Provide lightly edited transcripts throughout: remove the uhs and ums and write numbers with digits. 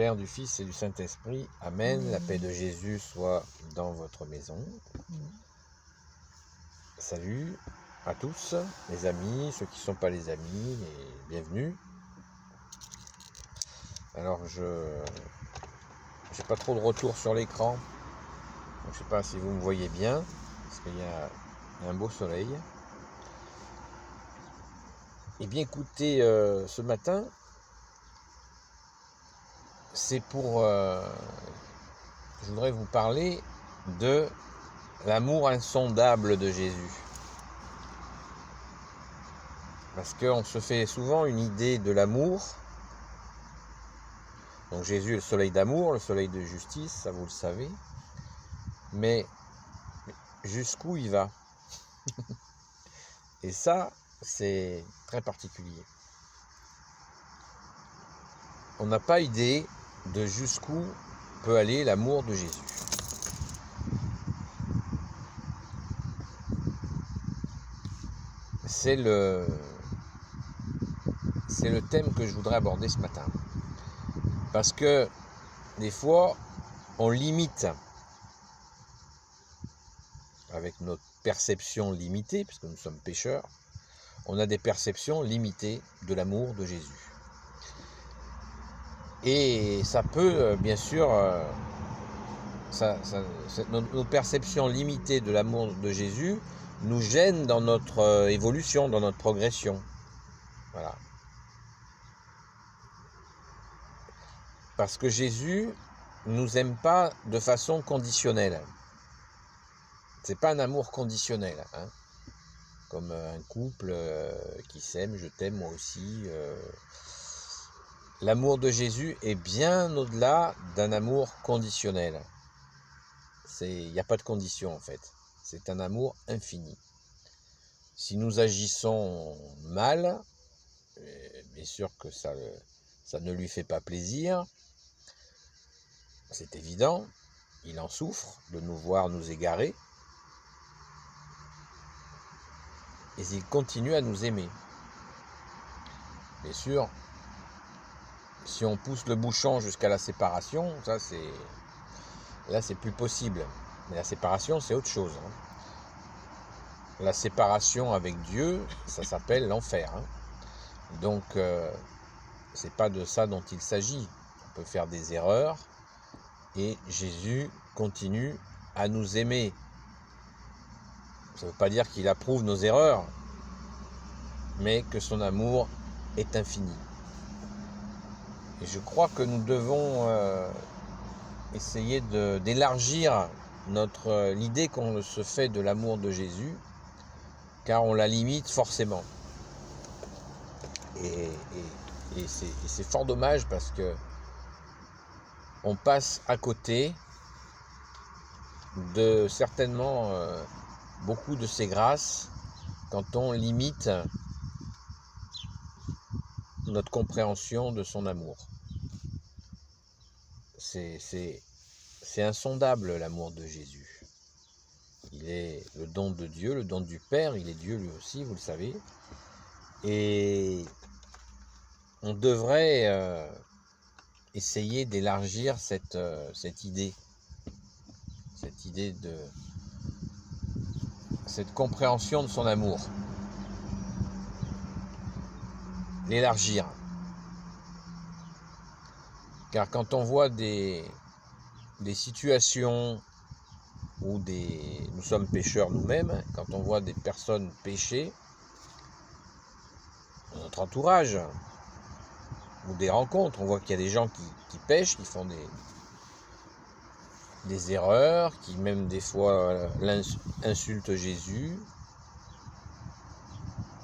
Père, du Fils et du Saint-Esprit. Amen. La paix de Jésus soit dans votre maison. Salut à tous, les amis, ceux qui ne sont pas les amis, et bienvenue. Alors, je n'ai pas trop de retour sur l'écran. Je ne sais pas si vous me voyez bien, parce qu'il y a un beau soleil. Eh bien, écoutez, ce matin, c'est pour... je voudrais vous parler de l'amour insondable de Jésus. Parce qu'on se fait souvent une idée de l'amour. Donc Jésus est le soleil d'amour, le soleil de justice, ça vous le savez. Mais jusqu'où il va? Et ça, c'est très particulier. On n'a pas idée de jusqu'où peut aller l'amour de Jésus. C'est le thème que je voudrais aborder ce matin. Parce que des fois, on limite avec notre perception limitée, puisque nous sommes pécheurs, on a des perceptions limitées de l'amour de Jésus. Et ça peut, bien sûr, nos perceptions limitées de l'amour de Jésus nous gênent dans notre évolution, dans notre progression. Voilà. Parce que Jésus ne nous aime pas de façon conditionnelle. C'est pas un amour conditionnel, hein, comme un couple qui s'aime, je t'aime moi aussi. L'amour de Jésus est bien au-delà d'un amour conditionnel. Il n'y a pas de condition en fait. C'est un amour infini. Si nous agissons mal, bien sûr que ça ne lui fait pas plaisir. C'est évident. Il en souffre de nous voir nous égarer. Et il continue à nous aimer. Bien sûr, si on pousse le bouchon jusqu'à la séparation, là c'est plus possible. Mais la séparation, c'est autre chose. Hein. La séparation avec Dieu, ça s'appelle l'enfer. Hein. Donc, c'est pas de ça dont il s'agit. On peut faire des erreurs et Jésus continue à nous aimer. Ça ne veut pas dire qu'il approuve nos erreurs, mais que son amour est infini. Et je crois que nous devons essayer d'élargir l'idée qu'on se fait de l'amour de Jésus, car on la limite forcément. Et c'est fort dommage parce que on passe à côté de certainement beaucoup de ses grâces quand on limite notre compréhension de son amour. C'est insondable l'amour de Jésus. Il est le don de Dieu, le don du Père, il est Dieu lui aussi, vous le savez. Et on devrait essayer d'élargir cette idée de cette compréhension de son amour. L'élargir. Car quand on voit des situations où nous sommes pécheurs nous-mêmes, quand on voit des personnes pécher dans notre entourage, ou des rencontres, on voit qu'il y a des gens qui pêchent, qui font des erreurs, qui même des fois insultent Jésus.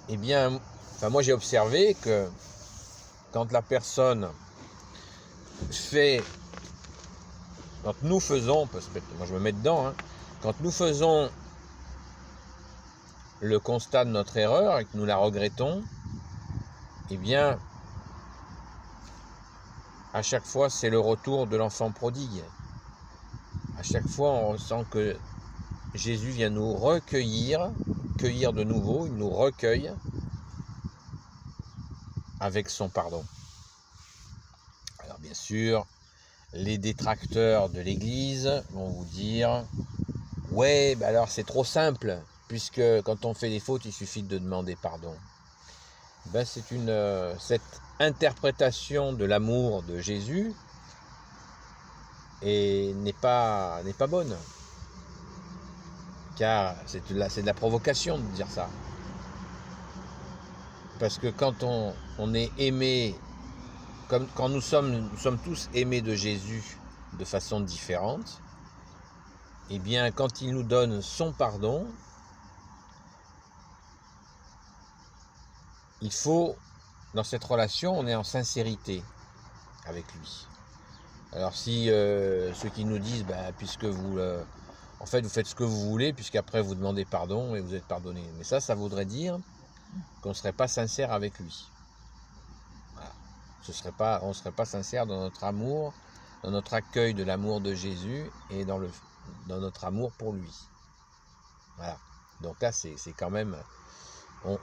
Eh bien, moi j'ai observé que quand la personne quand nous faisons, parce que moi je me mets dedans, hein, quand nous faisons le constat de notre erreur et que nous la regrettons, eh bien, à chaque fois, c'est le retour de l'enfant prodigue. À chaque fois, on sent que Jésus vient nous cueillir de nouveau, il nous recueille avec son pardon. Alors bien sûr, les détracteurs de l'Église vont vous dire « Ouais, bah alors c'est trop simple, puisque quand on fait des fautes, il suffit de demander pardon. » Ben cette interprétation de l'amour de Jésus n'est pas bonne. Car c'est de la provocation de dire ça. Parce que quand on est aimé, quand nous sommes tous aimés de Jésus de façon différente, eh bien quand il nous donne son pardon, il faut, dans cette relation, on est en sincérité avec lui. Alors si ceux qui nous disent, bah, puisque vous, en fait vous faites ce que vous voulez, puisqu'après vous demandez pardon et vous êtes pardonné. Mais ça voudrait dire qu'on ne serait pas sincère avec lui. Voilà. On ne serait pas sincère dans notre amour, dans notre accueil de l'amour de Jésus et dans notre amour pour lui. Voilà. Donc là, c'est quand même...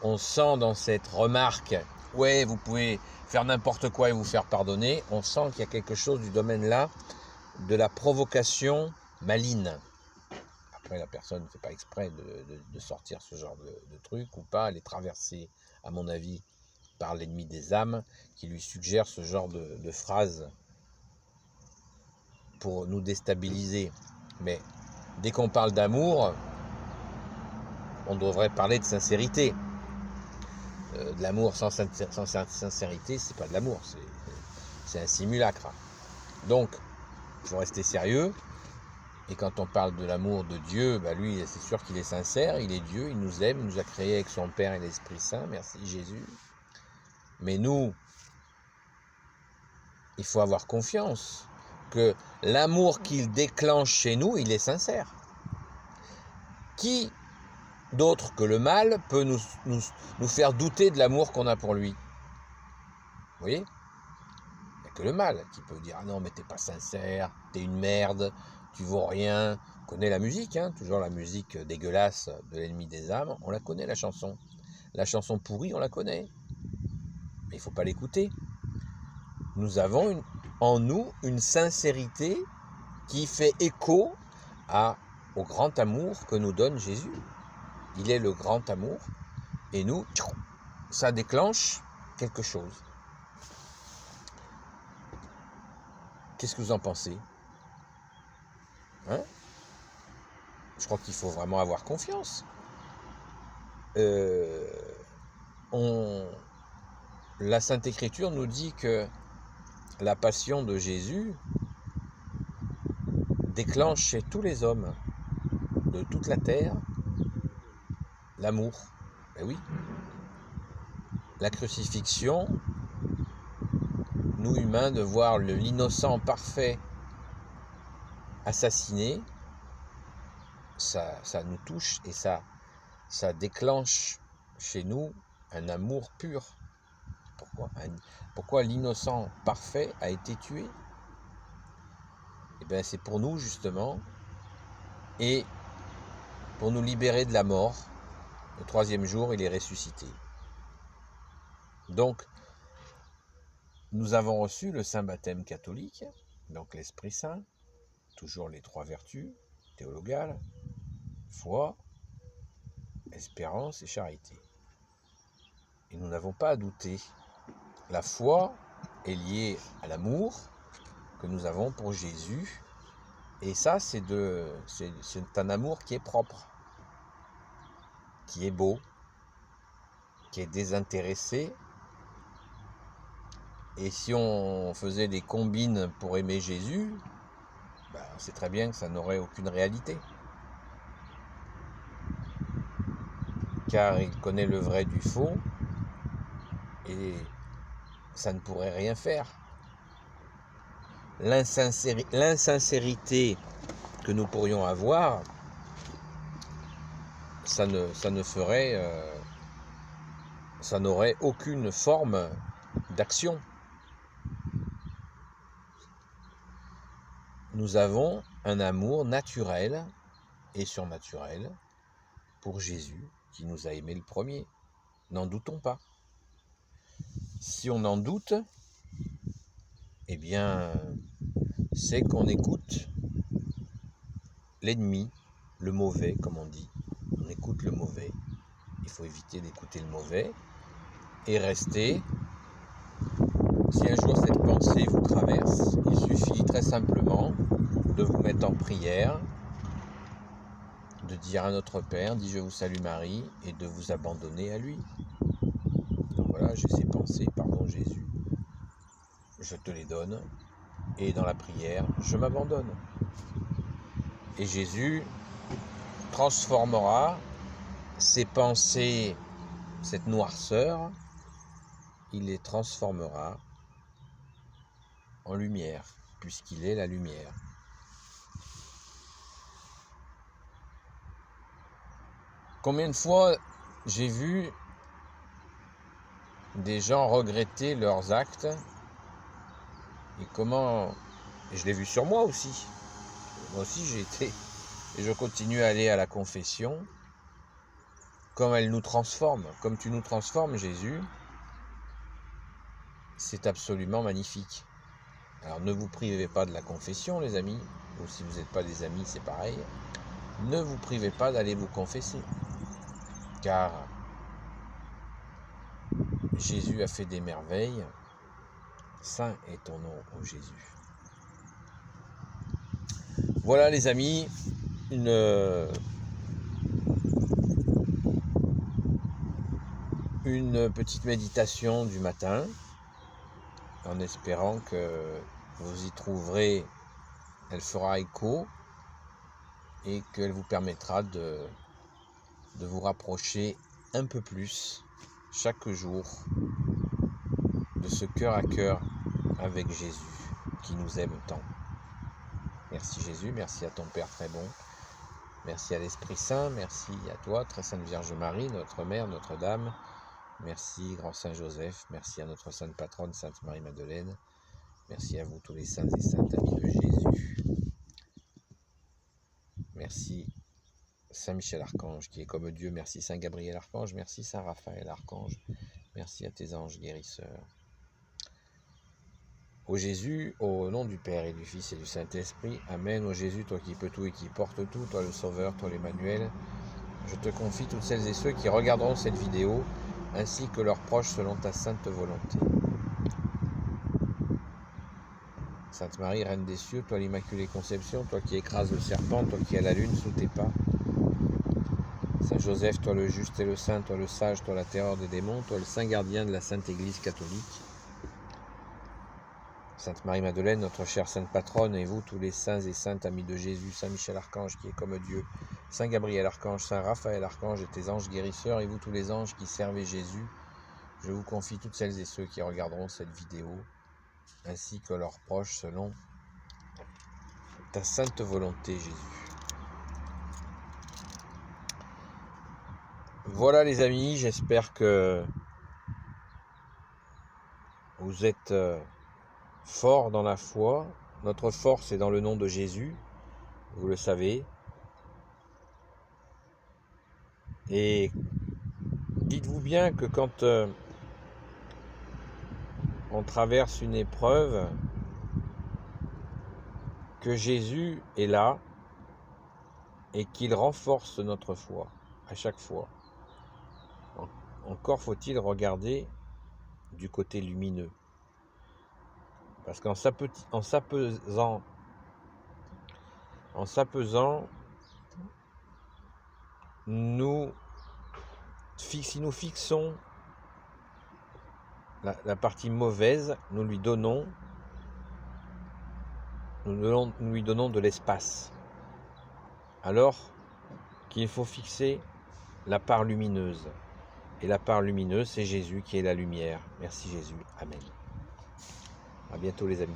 On sent dans cette remarque, ouais, vous pouvez faire n'importe quoi et vous faire pardonner, on sent qu'il y a quelque chose du domaine là, de la provocation maligne. Après, la personne ne fait pas exprès de sortir ce genre de truc ou pas, elle est traversée, à mon avis, par l'ennemi des âmes qui lui suggère ce genre de phrases pour nous déstabiliser. Mais dès qu'on parle d'amour, on devrait parler de sincérité. De l'amour sans sincérité, c'est pas de l'amour, c'est un simulacre. Donc, il faut rester sérieux. Et quand on parle de l'amour de Dieu, bah lui, c'est sûr qu'il est sincère, il est Dieu, il nous aime, il nous a créés avec son Père et l'Esprit Saint, merci Jésus. Mais nous, il faut avoir confiance que l'amour qu'il déclenche chez nous, il est sincère. Qui d'autre que le mal peut nous faire douter de l'amour qu'on a pour lui? Vous voyez? Il n'y a que le mal qui peut dire « Ah non, mais t'es pas sincère, t'es une merde, tu vaux rien ». On connaît la musique, hein, toujours la musique dégueulasse de l'ennemi des âmes, on la connaît la chanson. La chanson pourrie, on la connaît. Mais il ne faut pas l'écouter. Nous avons en nous une sincérité qui fait écho au grand amour que nous donne Jésus. Il est le grand amour. Et nous, ça déclenche quelque chose. Qu'est-ce que vous en pensez? Hein? Je crois qu'il faut vraiment avoir confiance. La Sainte Écriture nous dit que la passion de Jésus déclenche chez tous les hommes de toute la terre l'amour. Ben oui. La crucifixion, nous humains, de voir l'innocent parfait assassiné, ça nous touche et ça déclenche chez nous un amour pur. Pourquoi l'innocent parfait a été tué? Eh bien, c'est pour nous, justement, et pour nous libérer de la mort. Le 3e jour, il est ressuscité. Donc, nous avons reçu le Saint Baptême catholique, donc l'Esprit Saint, toujours les 3 vertus théologales, foi, espérance et charité. Et nous n'avons pas à douter. La foi est liée à l'amour que nous avons pour Jésus. Et ça, c'est un amour qui est propre, qui est beau, qui est désintéressé. Et si on faisait des combines pour aimer Jésus, ben, on sait très bien que ça n'aurait aucune réalité. Car il connaît le vrai du faux et ça ne pourrait rien faire. L'insincérité que nous pourrions avoir, ça n'aurait aucune forme d'action. Nous avons un amour naturel et surnaturel pour Jésus qui nous a aimés le premier. N'en doutons pas. Si on en doute, eh bien, c'est qu'on écoute l'ennemi, le mauvais, comme on dit. On écoute le mauvais. Il faut éviter d'écouter le mauvais et rester. Si un jour cette pensée vous traverse, il suffit très simplement de vous mettre en prière, de dire à notre Père, dis je vous salue Marie, et de vous abandonner à lui. Donc voilà, j'ai ces pensées, pardon Jésus, je te les donne, et dans la prière, je m'abandonne. Et Jésus transformera ces pensées, cette noirceur, il les transformera en lumière, puisqu'il est la lumière. Combien de fois j'ai vu des gens regretter leurs actes et comment, et je l'ai vu sur moi aussi j'ai été, et je continue à aller à la confession, comme elle nous transforme, comme tu nous transformes Jésus, c'est absolument magnifique. Alors ne vous privez pas de la confession les amis, ou si vous n'êtes pas des amis c'est pareil, ne vous privez pas d'aller vous confesser, car Jésus a fait des merveilles, saint est ton nom, ô Jésus. Voilà les amis, une petite méditation du matin, en espérant que vous y trouverez, elle fera écho et qu'elle vous permettra de vous rapprocher un peu plus chaque jour de ce cœur à cœur avec Jésus qui nous aime tant. Merci Jésus, merci à ton Père très bon, merci à l'Esprit Saint, merci à toi, très Sainte Vierge Marie, notre Mère, notre Dame, merci Grand Saint Joseph, merci à notre Sainte Patronne, Sainte Marie-Madeleine, merci à vous tous les saints et saintes amis de Jésus. Merci Saint Michel Archange qui est comme Dieu, merci Saint Gabriel Archange, merci Saint Raphaël Archange, merci à tes anges guérisseurs. Ô Jésus, au nom du Père et du Fils et du Saint-Esprit, Amen. Ô Jésus, toi qui peux tout et qui portes tout, toi le Sauveur, toi l'Emmanuel, je te confie toutes celles et ceux qui regarderont cette vidéo, ainsi que leurs proches selon ta sainte volonté. Sainte Marie, Reine des cieux, toi l'Immaculée Conception, toi qui écrases le serpent, toi qui as la lune sous tes pas. Saint Joseph, toi le juste et le saint, toi le sage, toi la terreur des démons, toi le saint gardien de la Sainte Église catholique. Sainte Marie-Madeleine, notre chère Sainte Patronne, et vous tous les saints et saintes amis de Jésus, Saint Michel Archange qui est comme Dieu, Saint Gabriel Archange, Saint Raphaël Archange et tes anges guérisseurs, et vous tous les anges qui servez Jésus, je vous confie toutes celles et ceux qui regarderont cette vidéo, ainsi que leurs proches selon ta sainte volonté Jésus. Voilà les amis, j'espère que vous êtes forts dans la foi. Notre force est dans le nom de Jésus, vous le savez. Et dites-vous bien que quand on traverse une épreuve, que Jésus est là et qu'il renforce notre foi à chaque fois. Encore faut-il regarder du côté lumineux. Parce qu'en s'apaisant, si nous fixons la partie mauvaise, nous lui donnons de l'espace. Alors qu'il faut fixer la part lumineuse. Et la part lumineuse, c'est Jésus qui est la lumière. Merci Jésus. Amen. À bientôt les amis.